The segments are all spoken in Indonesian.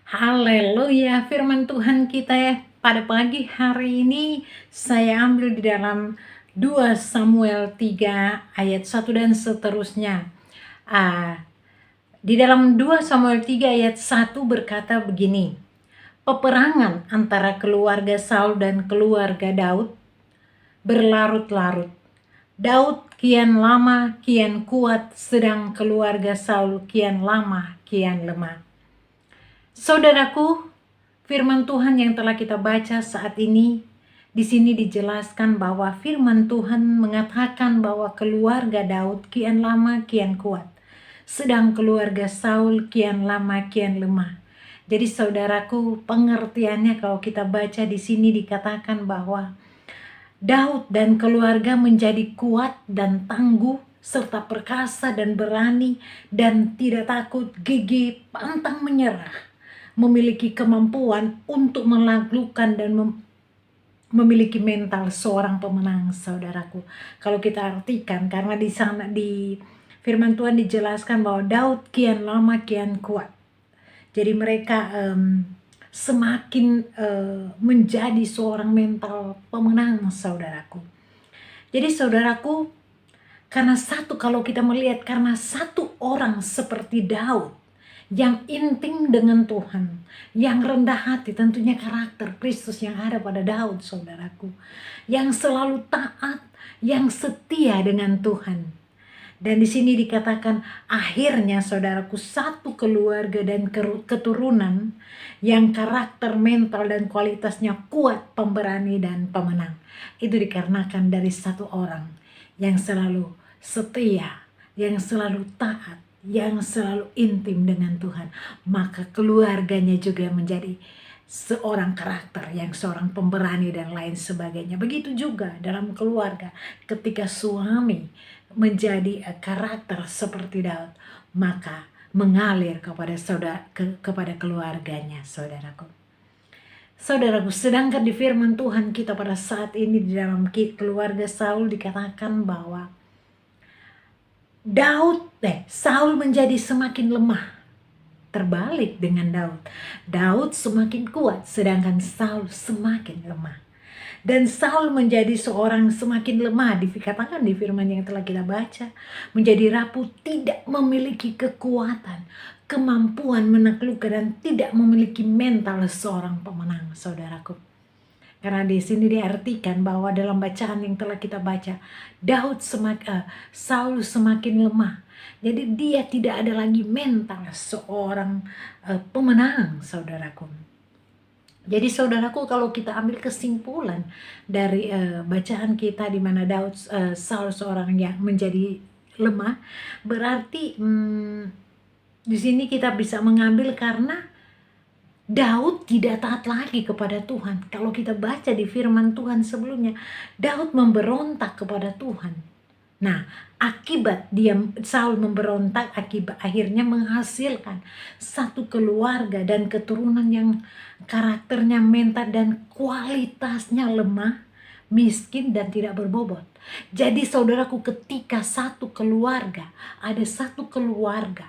Haleluya, firman Tuhan kita ya pada pagi hari ini saya ambil di dalam 2 Samuel 3 ayat 1 dan seterusnya. Di dalam 2 Samuel 3 ayat 1 berkata begini, peperangan antara keluarga Saul dan keluarga Daud berlarut-larut. Daud kian lama kian kuat, sedang keluarga Saul kian lama kian lemah. Saudaraku, firman Tuhan yang telah kita baca saat ini, di sini dijelaskan bahwa firman Tuhan mengatakan bahwa keluarga Daud kian lama kian kuat, sedang keluarga Saul kian lama kian lemah. Jadi saudaraku, pengertiannya kalau kita baca di sini dikatakan bahwa Daud dan keluarga menjadi kuat dan tangguh, serta perkasa dan berani, dan tidak takut, gigih, pantang menyerah, memiliki kemampuan untuk menaklukkan dan memiliki mental seorang pemenang, saudaraku. Kalau kita artikan, karena di sana di firman Tuhan dijelaskan bahwa Daud kian lama kian kuat. Jadi mereka semakin menjadi seorang mental pemenang, saudaraku. Jadi saudaraku, kalau kita melihat karena satu orang seperti Daud yang intim dengan Tuhan, yang rendah hati, tentunya karakter Kristus yang ada pada Daud, saudaraku, yang selalu taat, yang setia dengan Tuhan. Dan di sini dikatakan akhirnya saudaraku, satu keluarga dan keturunan yang karakter mental dan kualitasnya kuat, pemberani dan pemenang. Itu dikarenakan dari satu orang yang selalu setia, yang selalu taat, yang selalu intim dengan Tuhan. Maka keluarganya juga menjadi seorang karakter, yang seorang pemberani dan lain sebagainya. Begitu juga dalam keluarga, ketika suami menjadi karakter seperti Daud, maka mengalir kepada keluarganya, saudaraku. Saudaraku, sedangkan di firman Tuhan kita pada saat ini di dalam keluarga Saul dikatakan bahwa Saul menjadi semakin lemah. Terbalik dengan Daud. Daud semakin kuat, sedangkan Saul semakin lemah. Dan Saul menjadi seorang semakin lemah, dikatakan di firman yang telah kita baca, menjadi rapuh, tidak memiliki kekuatan, kemampuan menaklukkan, dan tidak memiliki mental seorang pemenang, saudaraku. Karena di sini diartikan bahwa dalam bacaan yang telah kita baca, Saul semakin lemah. Jadi dia tidak ada lagi mental seorang pemenang, saudaraku. Jadi saudaraku, kalau kita ambil kesimpulan dari bacaan kita di mana Saul seorang yang menjadi lemah, berarti di sini kita bisa mengambil karena Daud tidak taat lagi kepada Tuhan. Kalau kita baca di firman Tuhan sebelumnya, Daud memberontak kepada Tuhan. Nah, akibat Saul memberontak, akhirnya menghasilkan satu keluarga dan keturunan yang karakternya mental dan kualitasnya lemah, miskin dan tidak berbobot. Jadi saudaraku, ketika ada satu keluarga,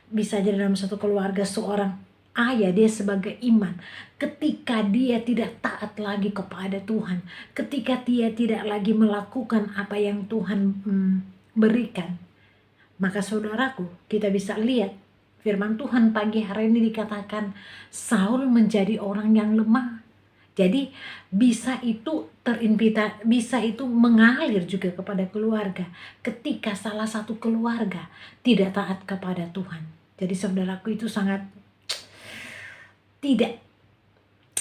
bisa jadi dalam satu keluarga seorang ayah, dia sebagai iman, ketika dia tidak taat lagi kepada Tuhan, ketika dia tidak lagi melakukan apa yang Tuhan berikan, maka saudaraku, kita bisa lihat firman Tuhan pagi hari ini dikatakan Saul menjadi orang yang lemah. Jadi bisa itu mengalir juga kepada keluarga ketika salah satu keluarga tidak taat kepada Tuhan. Jadi saudaraku, itu sangat tidak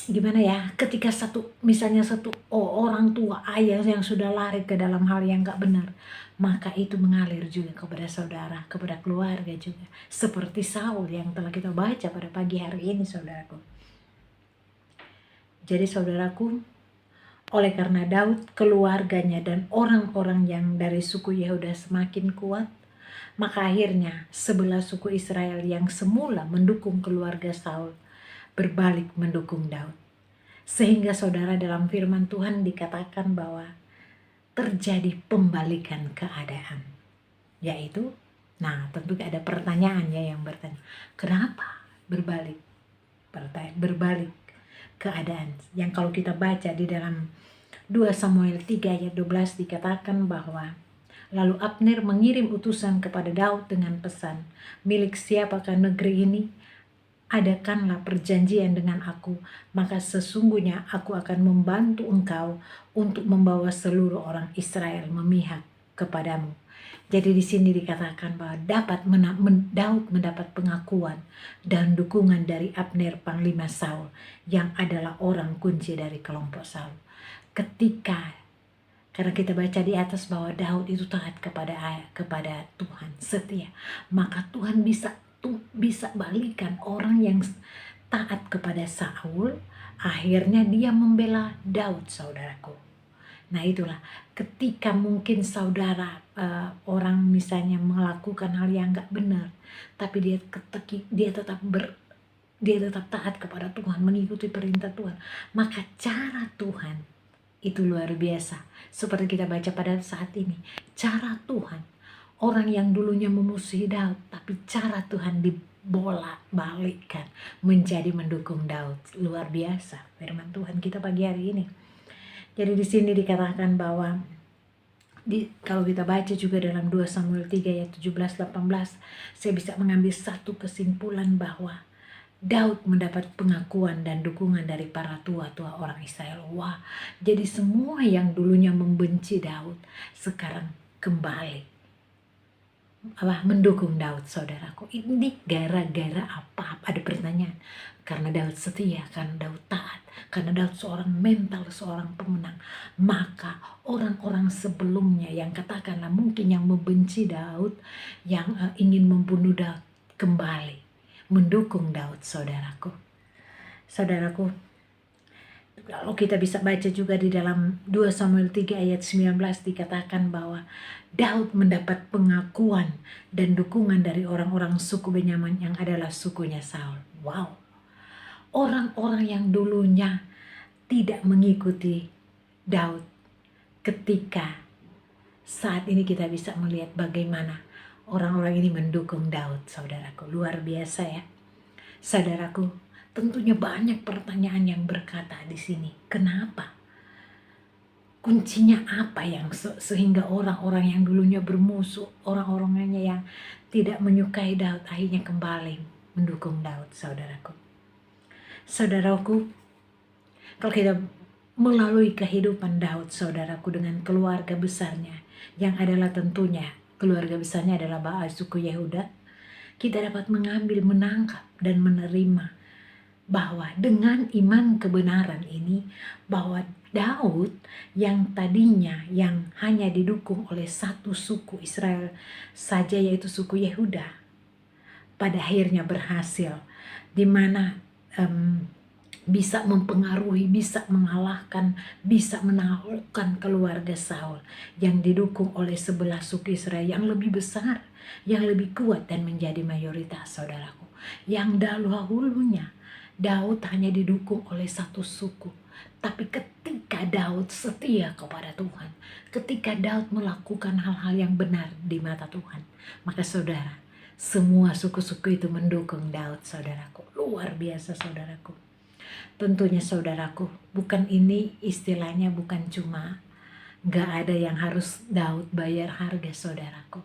gimana ya, ketika misalnya satu orang tua, ayah yang sudah lari ke dalam hal yang gak benar, maka itu mengalir juga kepada saudara, kepada keluarga juga, seperti Saul yang telah kita baca pada pagi hari ini, saudaraku. Jadi saudaraku, oleh karena Daud, keluarganya dan orang-orang yang dari suku Yehuda semakin kuat, maka akhirnya sebelah suku Israel yang semula mendukung keluarga Saul berbalik mendukung Daud. Sehingga saudara, dalam firman Tuhan dikatakan bahwa terjadi pembalikan keadaan. Yaitu, tentu ada pertanyaannya yang bertanya, kenapa berbalik? berbalik keadaan. Yang kalau kita baca di dalam 2 Samuel 3 ayat 12 dikatakan bahwa lalu Abner mengirim utusan kepada Daud dengan pesan, milik siapakah negeri ini? Adakanlah perjanjian dengan aku, maka sesungguhnya aku akan membantu engkau untuk membawa seluruh orang Israel memihak kepadamu. Jadi di sini dikatakan bahwa Daud mendapat pengakuan dan dukungan dari Abner Panglima Saul yang adalah orang kunci dari kelompok Saul. Karena kita baca di atas bahwa Daud itu taat kepada Tuhan, setia, maka Tuhan bisa balikan orang yang taat kepada Saul, akhirnya dia membela Daud, saudaraku. Nah itulah ketika mungkin saudara orang misalnya melakukan hal yang gak benar, tapi dia tetap taat kepada Tuhan, mengikuti perintah Tuhan, maka cara Tuhan itu luar biasa. Seperti kita baca pada saat ini, cara Tuhan, orang yang dulunya memusuhi Daud, tapi cara Tuhan dibolak-balikkan menjadi mendukung Daud. Luar biasa firman Tuhan kita pagi hari ini. Jadi di sini dikatakan bahwa kalau kita baca juga dalam 2 Samuel 3 ayat 17-18, saya bisa mengambil satu kesimpulan bahwa Daud mendapat pengakuan dan dukungan dari para tua-tua orang Israel. Wah, jadi semua yang dulunya membenci Daud sekarang kembali mendukung Daud, saudaraku. Ini gara-gara apa? Ada pertanyaan. Karena Daud setia, karena Daud taat, karena Daud seorang mental, seorang pemenang. Maka orang-orang sebelumnya yang katakanlah mungkin yang membenci Daud, yang ingin membunuh Daud, kembali mendukung Daud, saudaraku. Saudaraku, kalau kita bisa baca juga di dalam 2 Samuel 3 ayat 19 dikatakan bahwa Daud mendapat pengakuan dan dukungan dari orang-orang suku Benyamin yang adalah sukunya Saul. Wow, orang-orang yang dulunya tidak mengikuti Daud, ketika saat ini kita bisa melihat bagaimana orang-orang ini mendukung Daud, saudaraku. Luar biasa ya, saudaraku. Tentunya banyak pertanyaan yang berkata di sini, kenapa? Kuncinya apa yang sehingga orang-orang yang dulunya bermusuh, orang-orangnya yang tidak menyukai Daud akhirnya kembali mendukung Daud, saudaraku. Saudaraku, kalau kita melalui kehidupan Daud, saudaraku, dengan keluarga besarnya, yang adalah tentunya keluarga besarnya adalah suku Yehuda, kita dapat menangkap dan menerima bahwa dengan iman kebenaran ini, bahwa Daud yang tadinya yang hanya didukung oleh satu suku Israel saja, yaitu suku Yehuda, pada akhirnya berhasil, di mana bisa mempengaruhi, bisa mengalahkan, bisa menaklukkan keluarga Saul yang didukung oleh 11 suku Israel yang lebih besar, yang lebih kuat dan menjadi mayoritas, saudaraku. Yang dahulunya Daud hanya didukung oleh satu suku. Tapi ketika Daud setia kepada Tuhan, ketika Daud melakukan hal-hal yang benar di mata Tuhan, maka saudara, semua suku-suku itu mendukung Daud, saudaraku. Luar biasa, saudaraku. Tentunya saudaraku, bukan ini istilahnya, bukan cuma gak ada yang harus Daud bayar harga, saudaraku.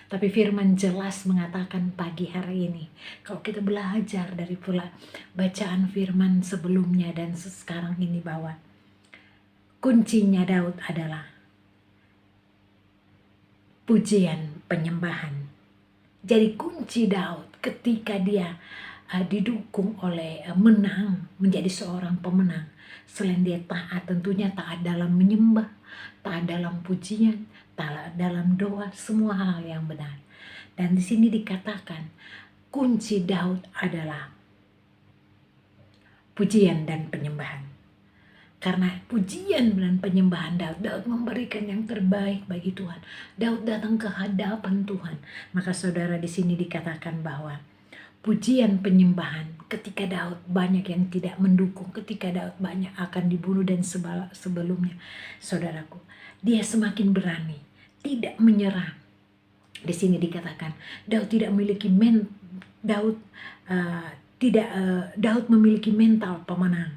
Tapi firman jelas mengatakan pagi hari ini, kalau kita belajar dari pula bacaan firman sebelumnya dan sekarang ini, bahwa kuncinya Daud adalah pujian, penyembahan. Jadi kunci Daud ketika dia didukung oleh menang, menjadi seorang pemenang, selain dia taat, tentunya taat dalam menyembah, taat dalam pujian, taat dalam doa, semua hal yang benar. Dan di sini dikatakan kunci Daud adalah pujian dan penyembahan. Karena pujian dan penyembahan Daud memberikan yang terbaik bagi Tuhan. Daud datang ke hadapan Tuhan. Maka saudara, di sini dikatakan bahwa pujian penyembahan ketika Daud banyak yang tidak mendukung, ketika Daud banyak akan dibunuh dan sebelumnya, saudaraku, dia semakin berani, tidak menyerah. Di sini dikatakan Daud tidak memiliki Daud memiliki mental pemenang.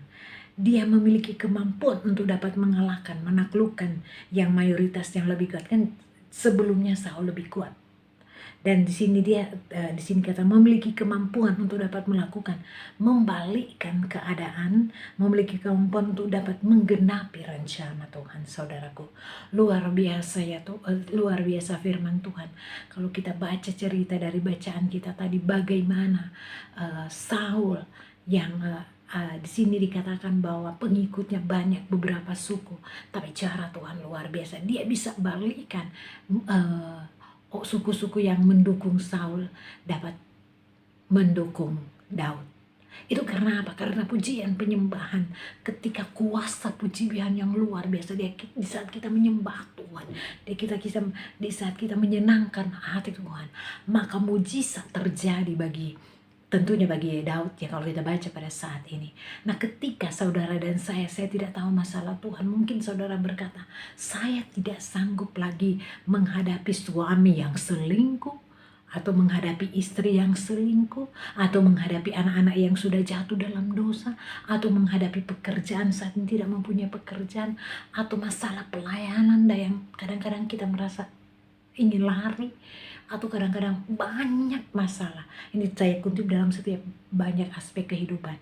Dia memiliki kemampuan untuk dapat mengalahkan, menaklukkan yang mayoritas yang lebih kuat. Kan sebelumnya Saul lebih kuat. Dan di sini di sini kata memiliki kemampuan untuk dapat melakukan, membalikkan keadaan, memiliki kemampuan untuk dapat menggenapi rencana Tuhan, saudaraku. Luar biasa ya tuh, luar biasa firman Tuhan. Kalau kita baca cerita dari bacaan kita tadi, bagaimana Saul yang di sini dikatakan bahwa pengikutnya banyak, beberapa suku, tapi cara Tuhan luar biasa. Dia bisa balikkan suku-suku yang mendukung Saul dapat mendukung Daud. Itu karena apa? Karena pujian penyembahan. Ketika kuasa pujian yang luar biasa di saat kita menyembah Tuhan, di saat kita menyenangkan hati Tuhan, maka mujizat terjadi tentunya bagi Daud ya, kalau kita baca pada saat ini. Nah, ketika saudara dan saya tidak tahu masalah Tuhan, mungkin saudara berkata, saya tidak sanggup lagi menghadapi suami yang selingkuh, atau menghadapi istri yang selingkuh, atau menghadapi anak-anak yang sudah jatuh dalam dosa, atau menghadapi pekerjaan saat ini tidak mempunyai pekerjaan, atau masalah pelayanan yang kadang-kadang kita merasa ingin lari, atau kadang-kadang banyak masalah. Ini saya kutip dalam setiap banyak aspek kehidupan.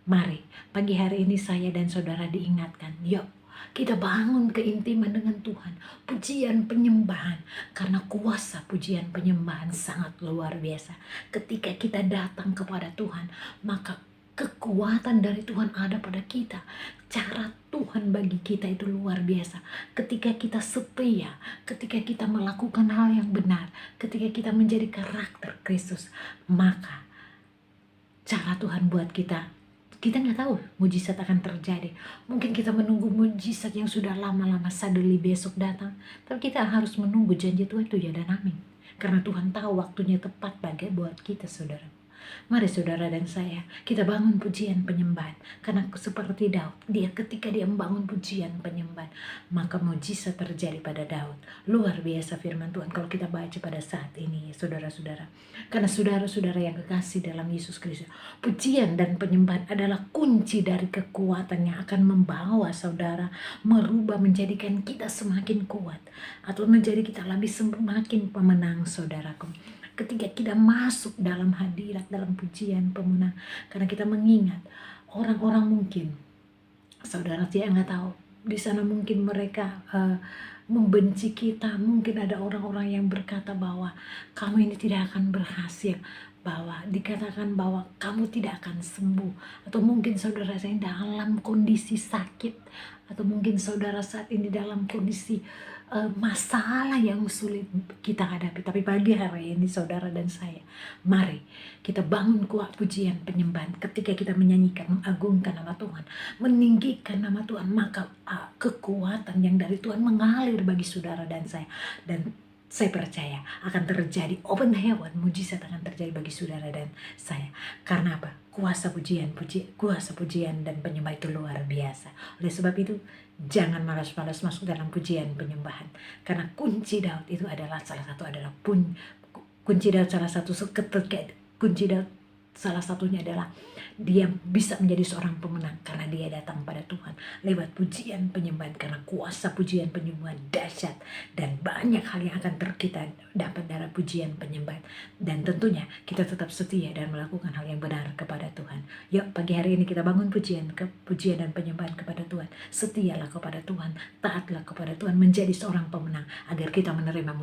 Mari, pagi hari ini saya dan saudara diingatkan, yuk kita bangun keintiman dengan Tuhan, pujian penyembahan, karena kuasa pujian penyembahan sangat luar biasa. Ketika kita datang kepada Tuhan, maka kekuatan dari Tuhan ada pada kita. Cara Tuhan bagi kita itu luar biasa. Ketika kita setia, ketika kita melakukan hal yang benar, ketika kita menjadi karakter Kristus, maka cara Tuhan buat kita nggak tahu mujizat akan terjadi. Mungkin kita menunggu mujizat yang sudah lama-lama, suddenly besok datang. Tapi kita harus menunggu janji Tuhan itu ya dan amin. Karena Tuhan tahu waktunya tepat buat kita, saudara. Mari saudara dan saya, kita bangun pujian penyembahan. Karena seperti Daud, ketika dia membangun pujian penyembahan, maka mujizat terjadi pada Daud. Luar biasa firman Tuhan kalau kita baca pada saat ini, saudara-saudara. Karena saudara-saudara yang kekasih dalam Yesus Kristus, pujian dan penyembahan adalah kunci dari kekuatan yang akan membawa saudara, merubah, menjadikan kita semakin kuat, atau menjadi kita lebih semakin pemenang, saudaraku. Ketika kita masuk dalam hadirat, dalam pujian pemenang, karena kita mengingat orang-orang mungkin, saudara saya nggak tahu, di sana mungkin mereka membenci kita, mungkin ada orang-orang yang berkata bahwa kamu ini tidak akan berhasil, bahwa dikatakan bahwa kamu tidak akan sembuh, atau mungkin saudara saya dalam kondisi sakit, atau mungkin saudara saat ini dalam kondisi masalah yang sulit kita hadapi. Tapi pagi hari ini saudara dan saya, mari kita bangun kuat pujian penyembahan. Ketika kita menyanyikan, mengagungkan nama Tuhan, meninggikan nama Tuhan, maka kekuatan yang dari Tuhan mengalir bagi saudara dan saya. Dan saya percaya akan terjadi open heaven, mujizat akan terjadi bagi saudara dan saya. Karena apa? Kuasa pujian dan penyembah itu luar biasa. Oleh sebab itu, jangan malas-malas masuk dalam pujian penyembahan. Karena kunci Daud itu adalah salah satunya adalah dia bisa menjadi seorang pemenang karena dia datang pada Tuhan lewat pujian penyembahan, karena kuasa pujian penyembahan dahsyat dan banyak hal yang akan kita dapat dari pujian penyembahan. Dan tentunya kita tetap setia dan melakukan hal yang benar kepada Tuhan. Yuk pagi hari ini kita bangun pujian dan penyembahan kepada Tuhan. Setialah kepada Tuhan, taatlah kepada Tuhan, menjadi seorang pemenang agar kita menerima mujizat.